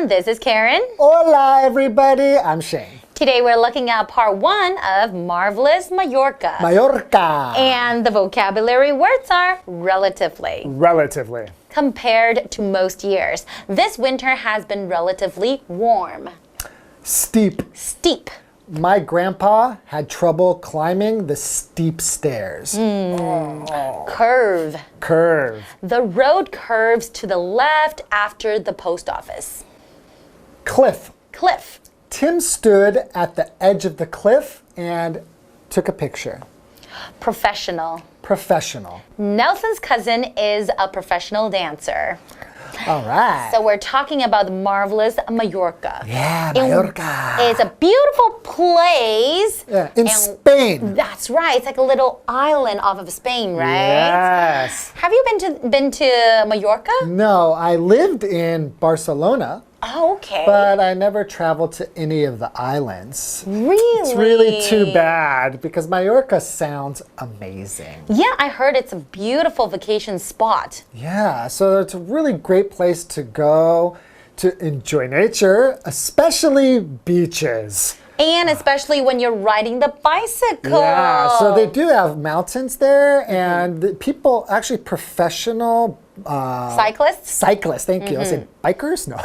everyone, this is Karen. Hola everybody, I'm Shane. Today we're looking at part 1 of Marvelous Mallorca. Mallorca. And the vocabulary words are relatively. Relatively. Compared to most years. This winter has been relatively warm. Steep. Steep. My grandpa had trouble climbing the steep stairs. Curve. Curve. The road curves to the left after the post office. Cliff. Cliff. Tim stood at the edge of the cliff and took a picture. Professional. Professional. Nelson's cousin is a professional dancer. All right. So we're talking about the marvelous Mallorca. Yeah, Mallorca. It's a beautiful place. Yeah, in Spain. That's right. It's like a little island off of Spain, right? Yes. Have you been to Mallorca? No, I lived in Barcelona. Oh, okay. But I never traveled to any of the islands. Really? It's really too bad because Mallorca sounds amazing. Yeah, I heard it's a beautiful vacation spot. Yeah, so it's a really great place to go to enjoy nature, especially beaches. And especially when you're riding the bicycle. Yeah, so they do have mountains there, and the people, actually professional cyclists, thank you. I was saying bikers? No,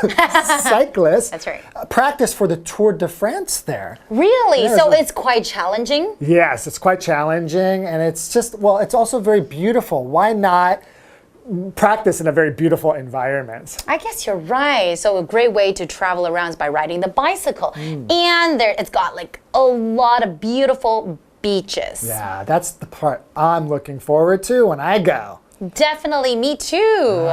cyclists. That's right. Practice for the Tour de France there. Really? Yeah, so it's quite challenging? Yes, it's quite challenging, and it's just, well, it's also very beautiful. Why not practice in a very beautiful environment? I guess you're right. So a great way to travel around is by riding the bicycle. And it's got like a lot of beautiful beaches. Yeah, that's the part I'm looking forward to when I go. Definitely, me too.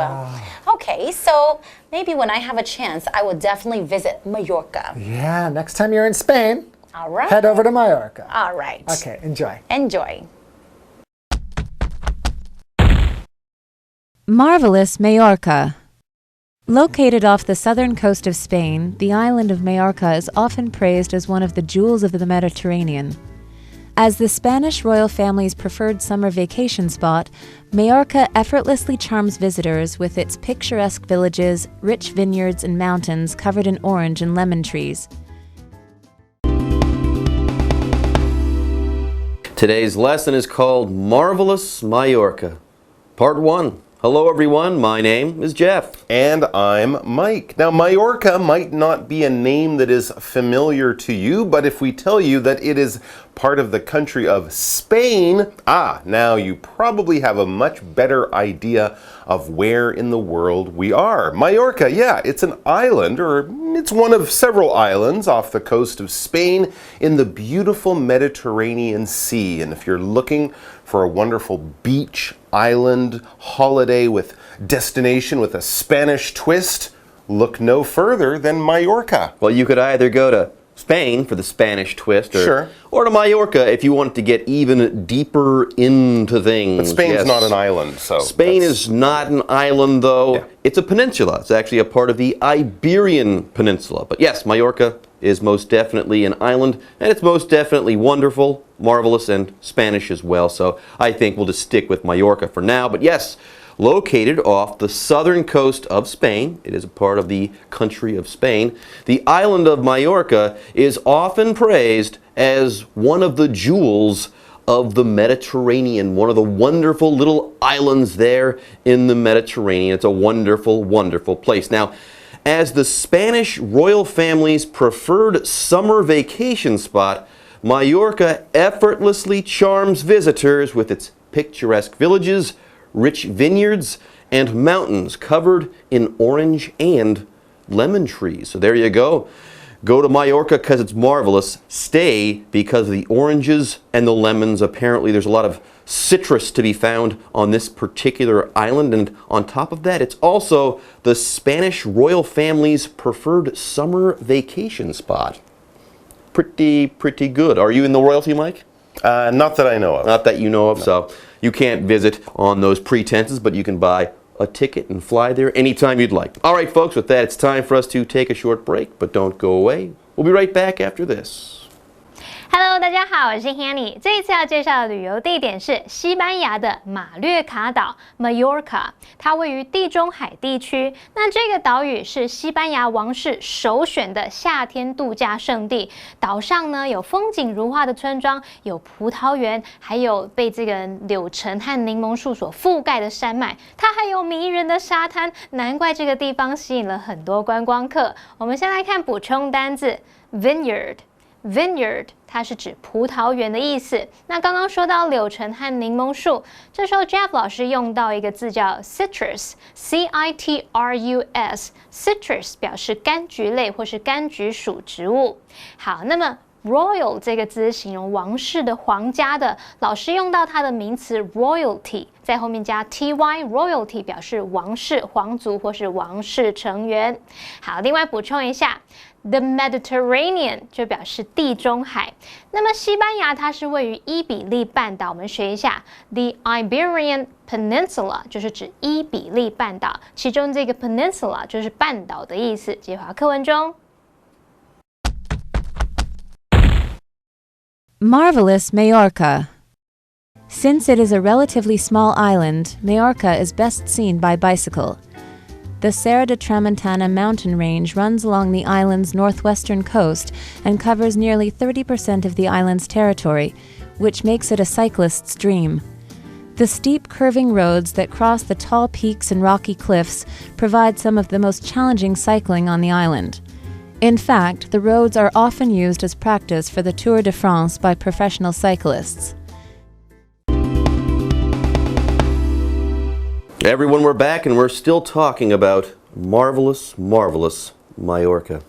Okay, so maybe when I have a chance, I will definitely visit Mallorca. Yeah, next time you're in Spain, all right, head over to Mallorca. All right. Okay, enjoy. Enjoy. Marvelous Mallorca. Located off the southern coast of Spain, the island of Mallorca is often praised as one of the jewels of the Mediterranean. As the Spanish royal family's preferred summer vacation spot, Mallorca effortlessly charms visitors with its picturesque villages, rich vineyards, and mountains covered in orange and lemon trees. Today's lesson is called Marvelous Mallorca. Part 1. Hello everyone, my name is Jeff. And I'm Mike. Now, Mallorca might not be a name that is familiar to you, but if we tell you that it is part of the country of Spain, now you probably have a much better idea of where in the world we are. Mallorca, yeah, it's an island, or it's one of several islands off the coast of Spain in the beautiful Mediterranean Sea. And if you're looking for a wonderful beach island holiday with destination with a Spanish twist, look no further than Mallorca. Well, you could either go to Spain for the Spanish twist, or to Mallorca if you want to get even deeper into things. But Spain's not an island, so... Spain is not an island, though. Yeah. It's a peninsula. It's actually a part of the Iberian Peninsula. But yes, Mallorca is most definitely an island, and it's most definitely wonderful, marvelous, and Spanish as well. So I think we'll just stick with Mallorca for now. But yes, located off the southern coast of Spain, it is a part of the country of Spain, the island of Mallorca is often praised as one of the jewels of the Mediterranean, one of the wonderful little islands there in the Mediterranean. It's a wonderful, wonderful place. Now, as the Spanish royal family's preferred summer vacation spot, Mallorca effortlessly charms visitors with its picturesque villages, rich vineyards, and mountains covered in orange and lemon trees. So there you go. Go to Mallorca because it's marvelous. Stay because of the oranges and the lemons. Apparently there's a lot of citrus to be found on this particular island. And on top of that, it's also the Spanish royal family's preferred summer vacation spot. Pretty good. Are you in the royalty, Mike? Not that I know of. Not that you know of, so you can't visit on those pretenses, but you can buy a ticket and fly there anytime you'd like. All right, folks, with that, it's time for us to take a short break, but don't go away. We'll be right back after this. Hello， 大家好，我是 Hanny。这一次要介绍的旅游地点是西班牙的马略卡岛 （Mallorca），它位于地中海地区。那这个岛屿是西班牙王室首选的夏天度假胜地。岛上呢有风景如画的村庄，有葡萄园，还有被这个柳橙和柠檬树所覆盖的山脉。它还有迷人的沙滩，难怪这个地方吸引了很多观光客。我们先来看补充单字 ：vineyard。Vineyard 它是指葡萄园的意思。那刚刚说到柳橙和柠檬树，这时候 Jeff 老师用到一个字叫 citrus，citrus 表示柑橘类或是柑橘属植物。好，那么 royal 这个字形容王室的、皇家的，老师用到它的名词 royalty， 在后面加 ty，royalty 表示王室、皇族或是王室成员。好，另外补充一下。The Mediterranean 就表示地中海。那么西班牙它是位于伊比利半岛，我们学一下 The Iberian Peninsula 就是指伊比利半岛，其中这个 peninsula 就是半岛的意思。接华课文中。Marvelous Majorca. Since it is a relatively small island, Majorca is best seen by bicycle. The Serra de Tramontana mountain range runs along the island's northwestern coast and covers nearly 30% of the island's territory, which makes it a cyclist's dream. The steep, curving roads that cross the tall peaks and rocky cliffs provide some of the most challenging cycling on the island. In fact, the roads are often used as practice for the Tour de France by professional cyclists. Everyone, we're back and we're still talking about marvelous, marvelous Mallorca.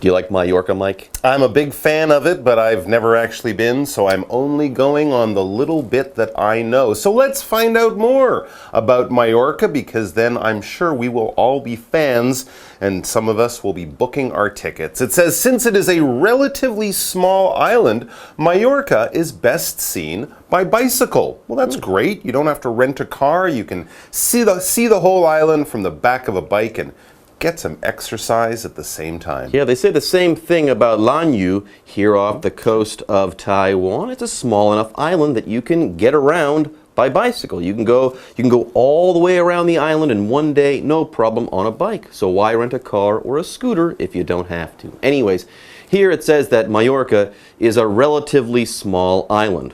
Do you like Mallorca, Mike? I'm a big fan of it, but I've never actually been, so I'm only going on the little bit that I know. So let's find out more about Mallorca, because then I'm sure we will all be fans, and some of us will be booking our tickets. It says, since it is a relatively small island, Mallorca is best seen by bicycle. Well, that's great. You don't have to rent a car. You can see the whole island from the back of a bike and get some exercise at the same time. Yeah, they say the same thing about Lanyu here off the coast of Taiwan. It's a small enough island that you can get around by bicycle. You can go all the way around the island in one day, no problem, on a bike. So why rent a car or a scooter if you don't have to? Anyways, here it says that Mallorca is a relatively small island.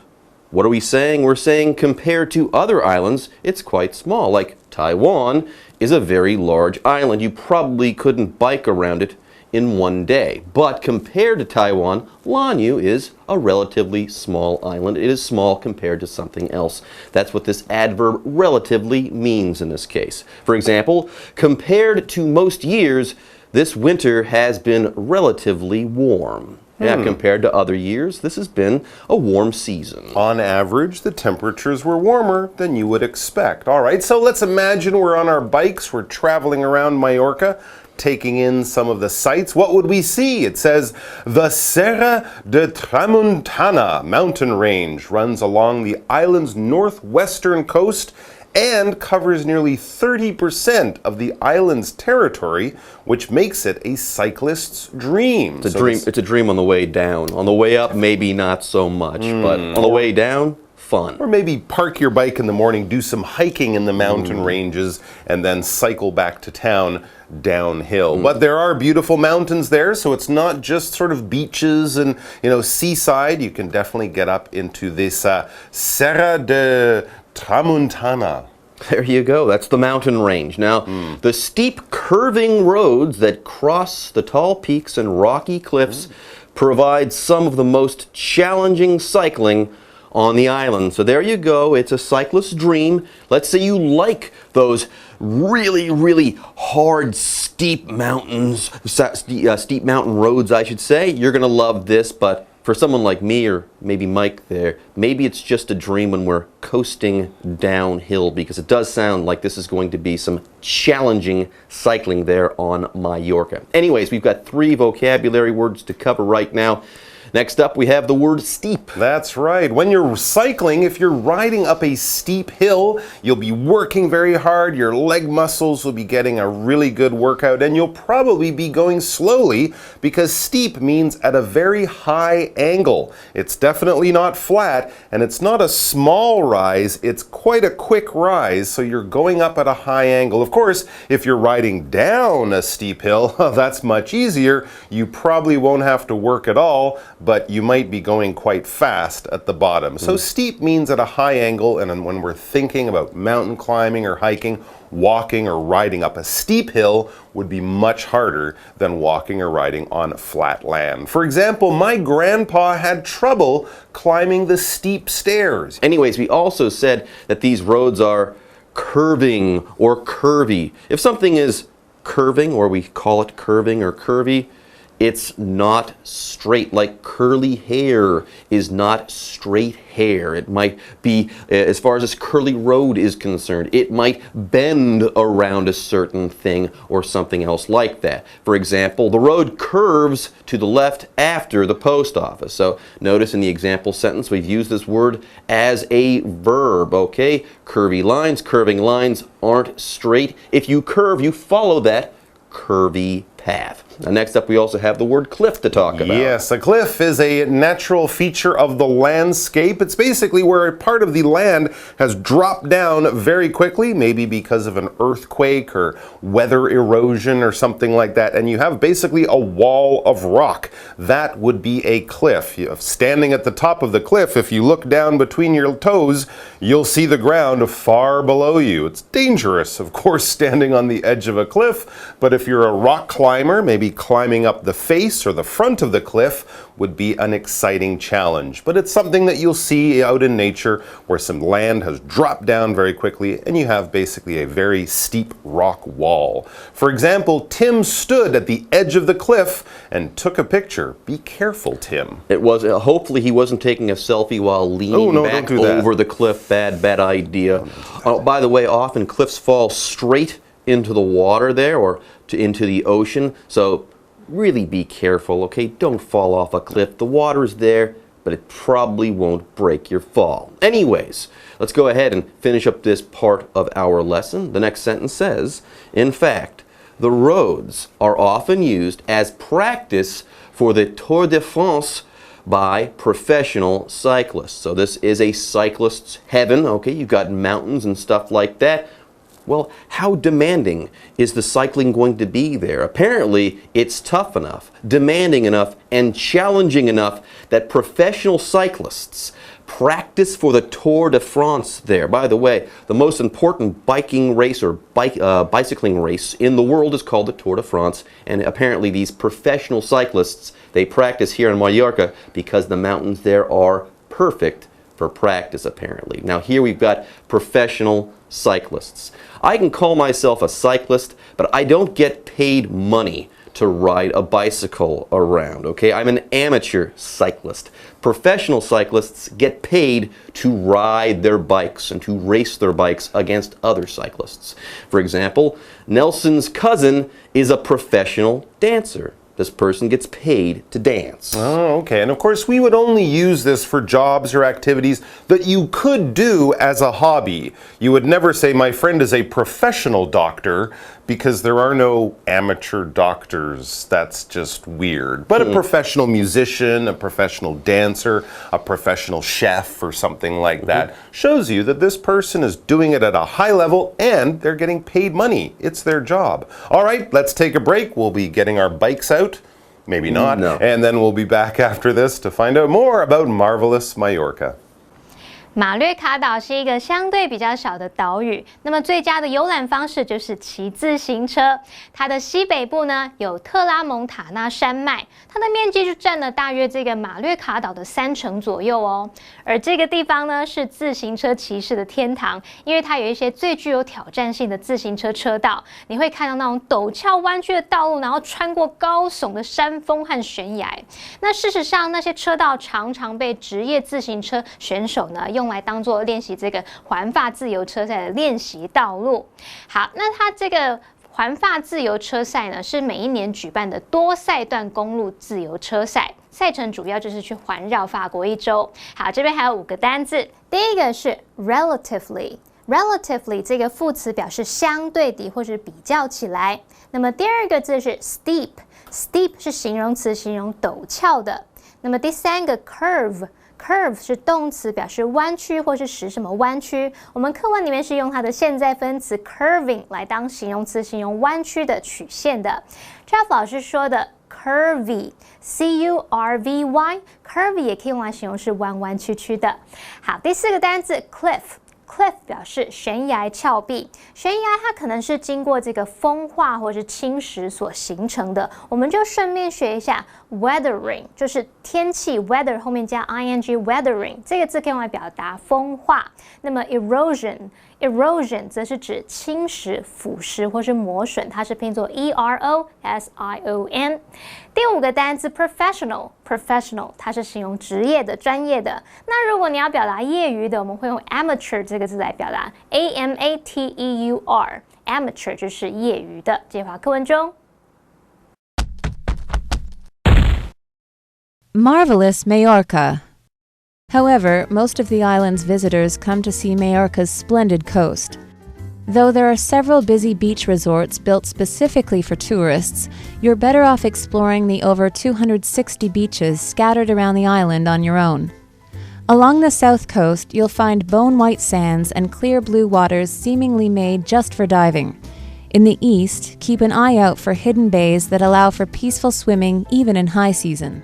What are we saying? We're saying compared to other islands, it's quite small. Like Taiwan is a very large island. You probably couldn't bike around it in one day. But compared to Taiwan, Lanyu is a relatively small island. It is small compared to something else. That's what this adverb relatively means in this case. For example, compared to most years, this winter has been relatively warm. Yeah, compared to other years, this has been a warm season. On average, the temperatures were warmer than you would expect. All right, so let's imagine we're on our bikes, we're traveling around Mallorca, taking in some of the sights. What would we see? It says, the Serra de Tramontana mountain range runs along the island's northwestern coast and covers nearly 30% of the island's territory, which makes it a cyclist's dream. It's a dream on the way down. On the way up, maybe not so much, but on the way down, fun. Or maybe park your bike in the morning, do some hiking in the mountain ranges, and then cycle back to town downhill. But there are beautiful mountains there, so it's not just sort of beaches and, seaside. You can definitely get up into this Serra de Tramontana. There you go. That's the mountain range. Now, the steep curving roads that cross the tall peaks and rocky cliffs provide some of the most challenging cycling on the island. So there you go. It's a cyclist's dream. Let's say you like those really, really hard, steep mountains, steep mountain roads, I should say. You're going to love this, but for someone like me or maybe Mike there, maybe it's just a dream when we're coasting downhill, because it does sound like this is going to be some challenging cycling there on Mallorca. Anyways, we've got 3 vocabulary words to cover right now. Next up, we have the word steep. That's right. When you're cycling, if you're riding up a steep hill, you'll be working very hard. Your leg muscles will be getting a really good workout, and you'll probably be going slowly because steep means at a very high angle. It's definitely not flat, and it's not a small rise. It's quite a quick rise, so you're going up at a high angle. Of course, if you're riding down a steep hill, that's much easier. You probably won't have to work at all, but you might be going quite fast at the bottom. So steep means at a high angle, and when we're thinking about mountain climbing or hiking, walking or riding up a steep hill would be much harder than walking or riding on flat land. For example, my grandpa had trouble climbing the steep stairs. Anyways, we also said that these roads are curving or curvy. If something is curving, or we call it curving or curvy, it's not straight. Like curly hair is not straight hair. It might be, as far as this curly road is concerned, it might bend around a certain thing or something else like that. For example, the road curves to the left after the post office. So notice in the example sentence we've used this word as a verb, okay? Curvy lines, curving lines aren't straight. If you curve, you follow that curvy path. Now, next up, we also have the word cliff to talk about. Yes, a cliff is a natural feature of the landscape. It's basically where a part of the land has dropped down very quickly, maybe because of an earthquake or weather erosion or something like that, and you have basically a wall of rock. That would be a cliff. Standing at the top of the cliff, if you look down between your toes, you'll see the ground far below you. It's dangerous, of course, standing on the edge of a cliff, but if you're a rock climber, maybe climbing up the face or the front of the cliff would be an exciting challenge. But it's something that you'll see out in nature where some land has dropped down very quickly and you have basically a very steep rock wall. For example, Tim stood at the edge of the cliff and took a picture. Be careful, Tim. It was, hopefully he wasn't taking a selfie while leaning back over the cliff. Bad idea. By the way, often cliffs fall straight into the water there, or into the ocean, so really be careful, okay? Don't fall off a cliff. The water is there, but it probably won't break your fall. Anyways, let's go ahead and finish up this part of our lesson. The next sentence says, in fact, the roads are often used as practice for the Tour de France by professional cyclists. So this is a cyclist's heaven, okay? You've got mountains and stuff like that. Well, how demanding is the cycling going to be there? Apparently, it's tough enough, demanding enough, and challenging enough that professional cyclists practice for the Tour de France there. By the way, the most important biking race or bicycling race in the world is called the Tour de France, and apparently these professional cyclists, they practice here in Mallorca because the mountains there are perfect for practice, apparently. Now here we've got professional cyclists. I can call myself a cyclist, but I don't get paid money to ride a bicycle around, okay? I'm an amateur cyclist. Professional cyclists get paid to ride their bikes and to race their bikes against other cyclists. For example, Nelson's cousin is a professional dancer. This person gets paid to dance. Oh, okay. And of course, we would only use this for jobs or activities that you could do as a hobby. You would never say, my friend is a professional doctor, because there are no amateur doctors. That's just weird. But a professional musician, a professional dancer, a professional chef or something like that shows you that this person is doing it at a high level and they're getting paid money. It's their job. All right, let's take a break. We'll be getting our bikes out. Maybe not. No. And then we'll be back after this to find out more about marvelous Mallorca. 马略卡岛是一个相对比较小的岛屿，那么最佳的游览方式就是骑自行车。它的西北部呢有特拉蒙塔纳山脉，它的面积就占了大约这个马略卡岛的30%左右哦。而这个地方呢是自行车骑士的天堂，因为它有一些最具有挑战性的自行车车道，你会看到那种陡峭弯曲的道路，然后穿过高耸的山峰和悬崖。那事实上，那些车道常常被职业自行车选手呢用来当做练习这个环法自由车赛的练习道路。好，那它这个环法自由车赛呢，是每一年举办的多赛段公路自由车赛。赛程主要就是去环绕法国一周。好，这边还有5个单字，第一个是 relatively。relatively 这个副词表示相对的或是比较起来。那么第二个字是 steep，steep 是形容词，形容陡峭的。那么第三个 curve。curve 是动词，表示弯曲或是使什么弯曲。我们课文里面是用它的现在分词 curving 来当形容词，形容弯曲的曲线的。Jeff 老师说的 curvy curvy 也可以用来形容是弯弯曲曲的。好，第4个单字 cliff。cliff 表示悬崖峭壁，悬崖它可能是经过这个风化或是侵蚀所形成的，我们就顺便学一下 weathering， 就是天气 weather 后面加 ing weathering 这个字可以用来表达风化。那么 erosion 则是指侵蚀、腐蚀或是磨损，它是拼作 erosion。第5个单字 professional 它是形容职业的、专业的。那如果你要表达业余的，我们会用 amateur 这个字来表达 amateur amateur 就是业余的。介绍课文中 Marvelous Majorca. However, most of the island's visitors come to see Majorca's splendid coast. Though there are several busy beach resorts built specifically for tourists, you're better off exploring the over 260 beaches scattered around the island on your own. Along the south coast, you'll find bone-white sands and clear blue waters seemingly made just for diving. In the east, keep an eye out for hidden bays that allow for peaceful swimming even in high season.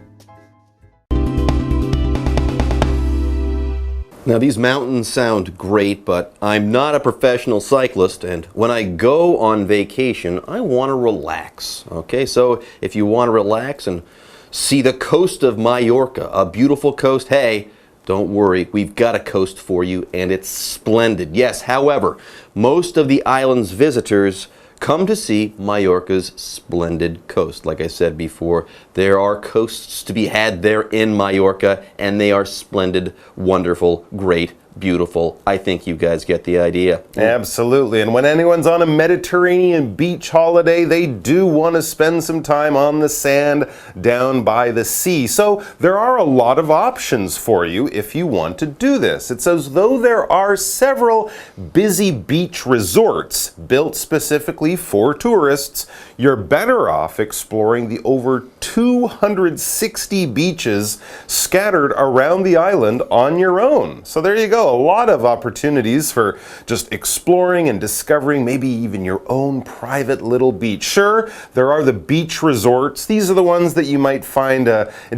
Now, these mountains sound great, but I'm not a professional cyclist, and when I go on vacation, I want to relax. Okay, so if you want to relax and see the coast of Mallorca, a beautiful coast, hey, don't worry, we've got a coast for you, and it's splendid. Yes, however, most of the island's visitors come to see Mallorca's splendid coast. Like I said before, there are coasts to be had there in Mallorca, and they are splendid, wonderful, great, beautiful. I think you guys get the idea. Absolutely. And when anyone's on a Mediterranean beach holiday, they do want to spend some time on the sand down by the sea. So there are a lot of options for you if you want to do this. It's as though there are several busy beach resorts built specifically for tourists. You're better off exploring the over 260 beaches scattered around the island on your own. So there you go. A lot of opportunities for just exploring and discovering maybe even your own private little beach. Sure, there are the beach resorts. These are the ones that you might find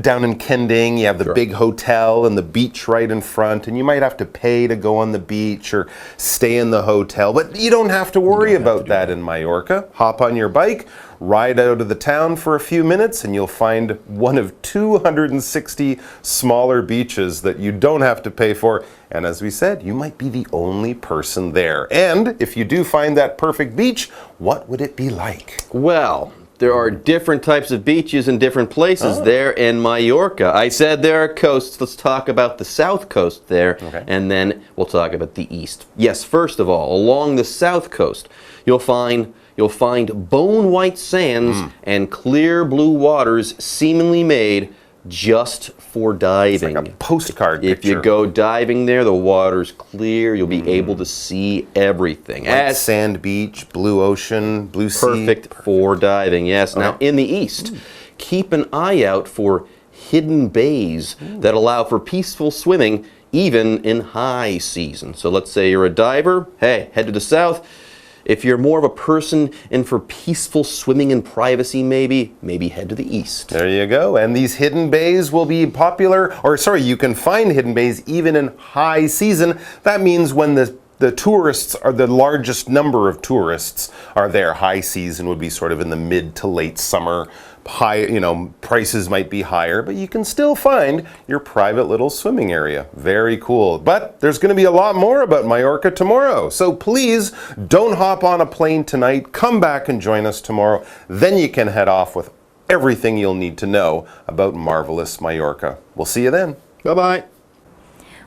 down in Kending. You have the big hotel and the beach right in front, and you might have to pay to go on the beach or stay in the hotel. But you don't have to worry about that in Mallorca. Hop on your bike, ride out of the town for a few minutes, and you'll find one of 260 smaller beaches that you don't have to pay for. And as we said, you might be the only person there. And if you do find that perfect beach, what would it be like? Well, there are different types of beaches in different places there in Mallorca. I said there are coasts. Let's talk about the south coast there, and then we'll talk about the east. Yes, first of all, along the south coast, you'll find bone-white sands and clear blue waters seemingly made just for diving. It's like a postcard picture. If you go diving there, the water's clear. You'll be able to see everything. White sand beach, blue ocean, blue sea. Perfect for diving, yes. Now, in the east, keep an eye out for hidden bays that allow for peaceful swimming even in high season. So let's say you're a diver. Hey, head to the south. If you're more of a person and for peaceful swimming and privacy, maybe head to the east. There you go. And these hidden bays will be popular, you can find hidden bays even in high season. That means when the tourists are the largest number of tourists are there. High season would be sort of in the mid to late summer. Prices might be higher, but you can still find your private little swimming area. Very cool. But there's going to be a lot more about Mallorca tomorrow. So please don't hop on a plane tonight. Come back and join us tomorrow. Then you can head off with everything you'll need to know about marvelous Mallorca. We'll see you then. Bye-bye.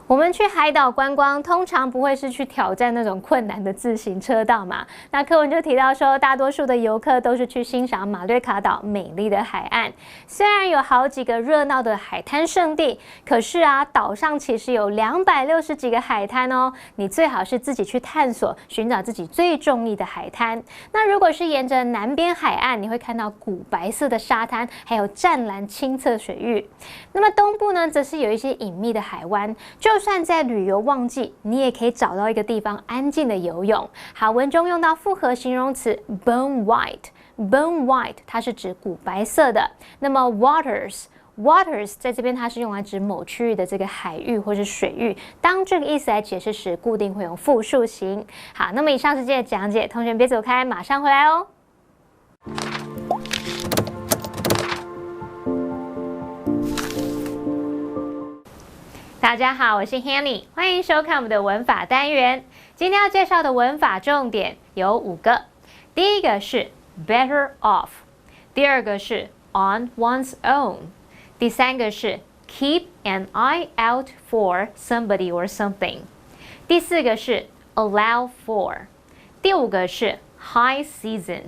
我们去海岛观光，通常不会是去挑战那种困难的自行车道嘛？那课文就提到说，大多数的游客都是去欣赏马略卡岛美丽的海岸。虽然有好几个热闹的海滩胜地，可是啊，岛上其实有260几个海滩哦。你最好是自己去探索，寻找自己最中意的海滩。那如果是沿着南边海岸，你会看到古白色的沙滩，还有湛蓝清澈水域。那么东部呢，则是有一些隐秘的海湾。就算在旅游旺季，你也可以找到一个地方安静的游泳。好，文中用到复合形容词 bone white。bone white 它是指古白色的。那么 waters 在这边它是用来指某区域的这个海域或是水域。当这个意思来解释时，固定会用复数型。好，那么以上是今天的讲解，同学别走开，马上回来哦。大家好，我是 Hanny， 欢迎收看我们的文法单元。今天要介绍的文法重点有5个，第一个是 better off， 第二个是 on one's own， 第三个是 keep an eye out for somebody or something， 第四个是 allow for， 第5个是 high season。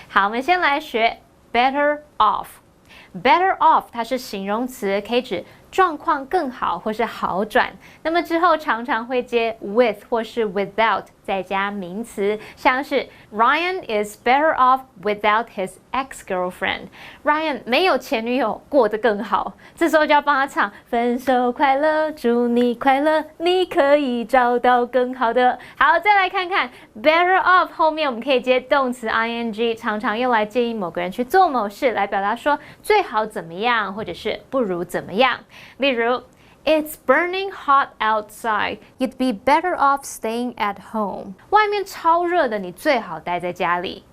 好，我们先来学 better off。better off 它是形容词，可以指状况更好或是好转，那么之后常常会接 with 或是 without 再加名词，像是 Ryan is better off without his ex-girlfriend。Ryan 没有前女友过得更好，这时候就要帮他唱分手快乐，祝你快乐，你可以找到更好的。好，再来看看 better off 后面我们可以接动词 ing， 常常用来建议某个人去做某事，来表达说最好怎么样，或者是不如怎么样。例如 It's burning hot outside. You'd be better off staying at home. 外面超热的，你最好待在家里。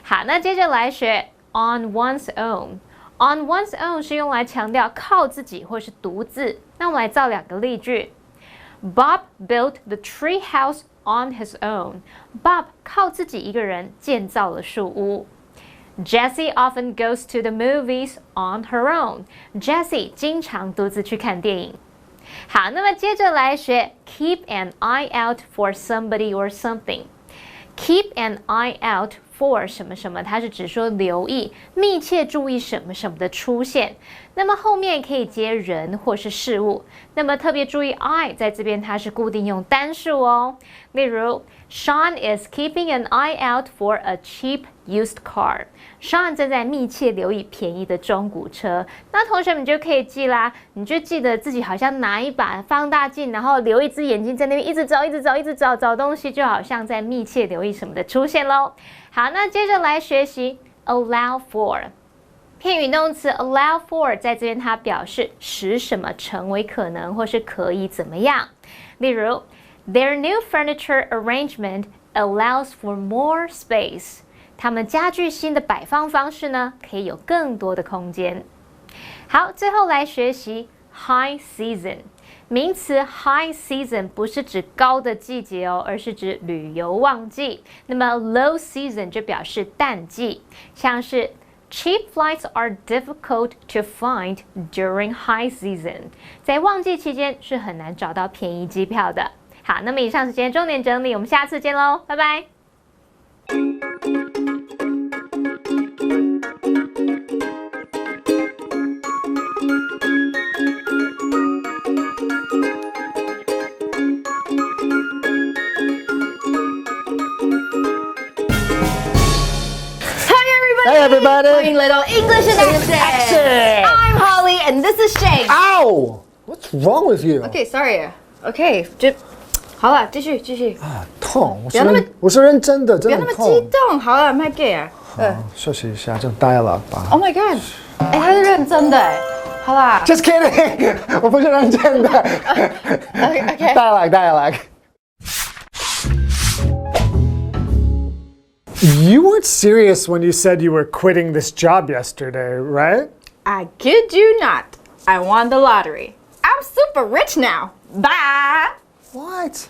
好，那接着来学 on one's own。on one's own 是用来强调靠自己或是独自。那我们来造2个例句。Bob built the tree house on his own. Bob 靠自己一个人建造了树屋。Jessie often goes to the movies on her own. Jessie 经常独自去看电影。好，那么接着来学 keep an eye out for somebody or something。 Keep an eye out for 什么什么，它是指说留意、密切注意什么什么的出现。那么后面可以接人或是事物。那么特别注意 I 在这边它是固定用单数哦。例如 Sean is keeping an eye out for a cheap used car. Sean 正在密切留意便宜的中古车。那同学们就可以记啦，你就记得自己好像拿一把放大镜，然后留一只眼睛在那边一直找找东西，就好像在密切留意什么的出现咯。好，那接着来学习 allow for。片语动词 allow for 在这边它表示使什么成为可能或是可以怎么样。例如 Their new furniture arrangement allows for more space. 他们家具新的摆放方式呢，可以有更多的空间。好，最后来学习 high season。名词 high season 不是指高的季节哦，而是指旅游旺季。那么 low season 就表示淡季，像是Cheap flights are difficult to find during high season. 在旺季期间是很难找到便宜机票的。好，那么以上是今天重点整理，我们下次见喽，拜拜。Hey everybody! Playing little English in action. I'm Holly and this is Shay. Ow! What's wrong with you? Okay, sorry. Okay, 就好了，继续。痛！不要那么我是认真的，真的不要那么激痛。动，好了，卖 gay 啊。休息一下，就 dialogue 吧。 Oh my god！ 哎，他是认真的哎。好啦 Just kidding！ 我不是认真的。，OK。Dialogue. You weren't serious when you said you were quitting this job yesterday, right? I kid you not. I won the lottery. I'm super rich now. Bye. What?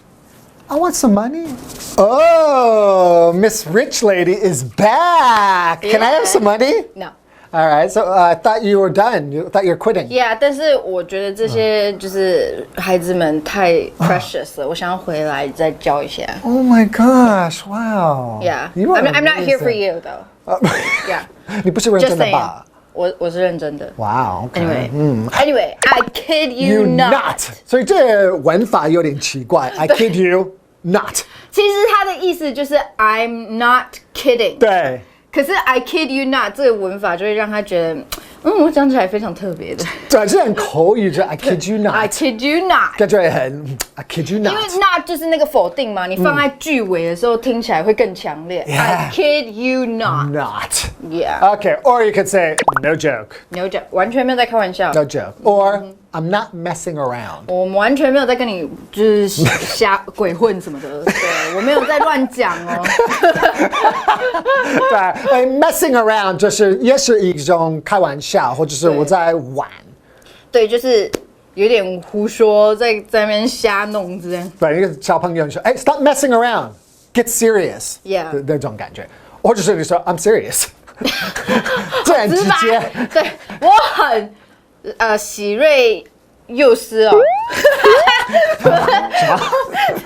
I want some money. Oh, Miss Rich Lady is back. Can I have some money? No. All right, so I thought you were done. You thought you're quitting. Yeah， 但是我觉得这些就是孩子们太 precious 了，我想要回来再教一下。 Oh my gosh! Wow. Yeah, You are I'm not here for amazing. you though. Yeah, 你不是认 just 真的 saying. 吧？我是认真的。 Wow. Okay. Anyway, I kid you You not. not. 所以这文法有点奇怪。I kid you not. 其实它的意思就是 I'm not kidding。对。可是 I kid you not 这个文法就会让他觉得，我讲起来非常特别的。对，这很口语，就 I kid you not. I kid you not。感觉很 I kid you not. 因为 not 就是那个否定嘛，你放在句尾的时候听起来会更强烈。I kid you not. Not. Yeah. Okay, or you could say no joke. No joke， 完全没有在开玩笑。 No joke. Or I'm not messing around. 我们完全没有在跟你就是瞎鬼混什么的，对我没有在乱讲哦。对，messing around 也是一种开玩笑，或者是我在玩。对，就是有点胡说，在那边瞎弄这样。对，一个小朋友你说，哎，stop messing around, get serious. Yeah. 的那种感觉，或者是你说 I'm serious. 这很直接。对，我很喜瑞幼师哦。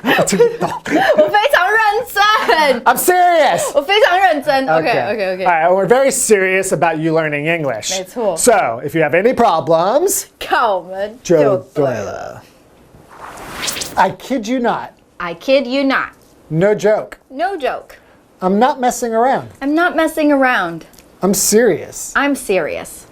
我听不懂。我非常认真。 I'm serious. 我非常认真。OK. All right, we're very serious about you learning English. 没错。 So if you have any problems, 靠我们就就对对了了。 I kid you not. I kid you not. No joke. No joke. I'm not messing around. I'm not messing around. I'm serious. I'm serious.